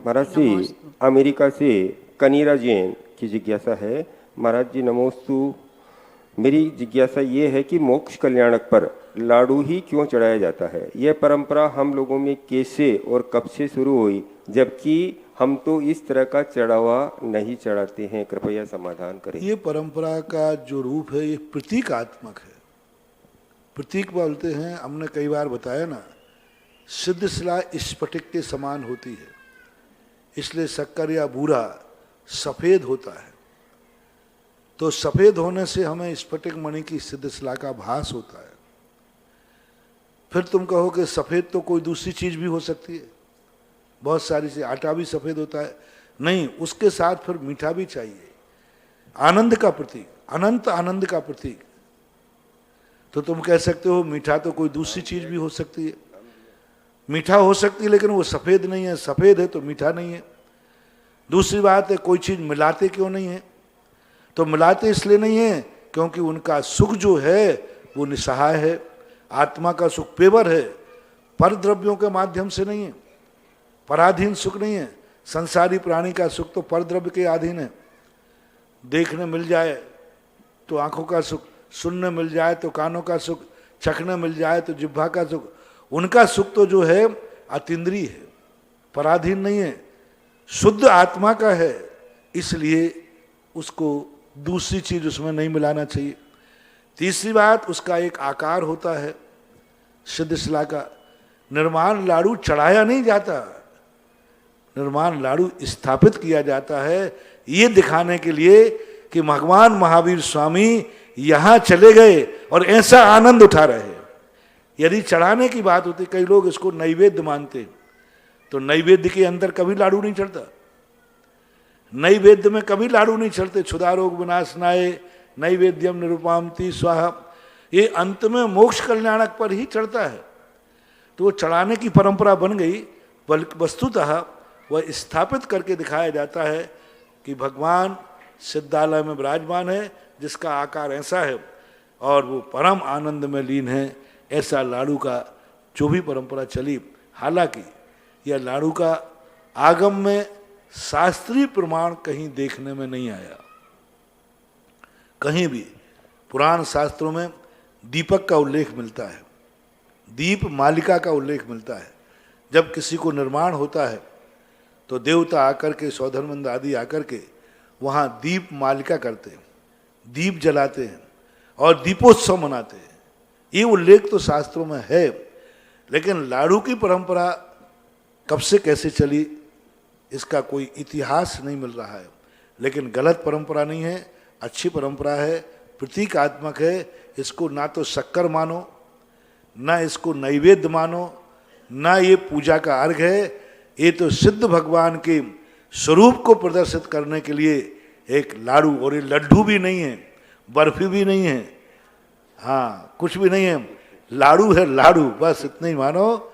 महाराज जी, America से कनीरा जैन की जिज्ञासा है। महाराज जी नमोस्तु। मेरी जिज्ञासा ये है कि मोक्ष कल्याणक पर लाडू ही क्यों चढ़ाया जाता है? यह परंपरा हम लोगों में कैसे और कब से शुरू हुई, जबकि हम तो इस तरह का चढ़ावा नहीं चढ़ाते हैं? कृपया समाधान करें। ये परंपरा का जो रूप है ये प्रतीकात्मक है। प्रतीक बोलते हैं, हमने कई बार बताया ना, सिद्ध शिला स्फटिक के समान होती है, इसलिए शक्कर या बूरा सफेद होता है। तो सफेद होने से हमें स्फटिक मणि की सिद्ध शिला का भास होता है। फिर तुम कहो कि सफेद तो कोई दूसरी चीज भी हो सकती है, बहुत सारी से आटा भी सफेद होता है। नहीं, उसके साथ फिर मीठा भी चाहिए, आनंद का प्रतीक, अनंत आनंद का प्रतीक। तो तुम कह सकते हो मीठा तो कोई दूसरी चीज भी हो सकती है, मीठा हो सकती है लेकिन वो सफेद नहीं है, सफेद है तो मीठा नहीं है। दूसरी बात है, कोई चीज मिलाते क्यों नहीं है? तो मिलाते इसलिए नहीं है क्योंकि उनका सुख जो है वो निसहाय है। आत्मा का सुख पेवर है, पर द्रव्यों के माध्यम से नहीं है, पराधीन सुख नहीं है। संसारी प्राणी का सुख तो पर द्रव्य के अधीन है। देखने मिल जाए तो आंखों का सुख, सुनने मिल जाए तो कानों का सुख, चखने मिल जाए तो जिह्वा का सुख। उनका सुख तो जो है अतीन्द्रिय है, पराधीन नहीं है, शुद्ध आत्मा का है। इसलिए उसको दूसरी चीज उसमें नहीं मिलाना चाहिए। तीसरी बात, उसका एक आकार होता है सिद्ध शिला का। निर्माण लाडू चढ़ाया नहीं जाता, निर्माण लाडू स्थापित किया जाता है, ये दिखाने के लिए कि भगवान महावीर स्वामी यहां चले गए और ऐसा आनंद उठा रहे हैं। यदि चढ़ाने की बात होती, कई लोग इसको नैवेद्य मानते, तो नैवेद्य के अंदर कभी लाडू नहीं चढ़ता। नैवेद्य में कभी लाडू नहीं चढ़ते। क्षुधा रोग विनाशनाय नैवेद्यम निरुपामति स्वाहा, ये अंत में मोक्ष कल्याणक पर ही चढ़ता है। तो वो चढ़ाने की परंपरा बन गई, बल्कि वस्तुतः वह स्थापित करके दिखाया जाता है कि भगवान सिद्धालय में विराजमान है, जिसका आकार ऐसा है और वो परम आनंद में लीन है। ऐसा लाडू का जो भी परंपरा चली, हालांकि यह लाडू का आगम में शास्त्रीय प्रमाण कहीं देखने में नहीं आया। कहीं भी पुराण शास्त्रों में दीपक का उल्लेख मिलता है, दीप मालिका का उल्लेख मिलता है। जब किसी को निर्माण होता है तो देवता आकर के, सौधर्मंद आदि आकर के वहाँ दीप मालिका करते हैं, दीप जलाते हैं और दीपोत्सव मनाते हैं। ये उल्लेख तो शास्त्रों में है, लेकिन लाडू की परंपरा कब से कैसे चली इसका कोई इतिहास नहीं मिल रहा है। लेकिन गलत परंपरा नहीं है, अच्छी परंपरा है, प्रतीकात्मक है। इसको ना तो शक्कर मानो, ना इसको नैवेद्य मानो, ना ये पूजा का अर्घ है। ये तो सिद्ध भगवान के स्वरूप को प्रदर्शित करने के लिए एक लाडू, और ये लड्डू भी नहीं है, बर्फी भी नहीं है, हाँ कुछ भी नहीं है, लाडू है, लाडू, बस इतना ही मानो।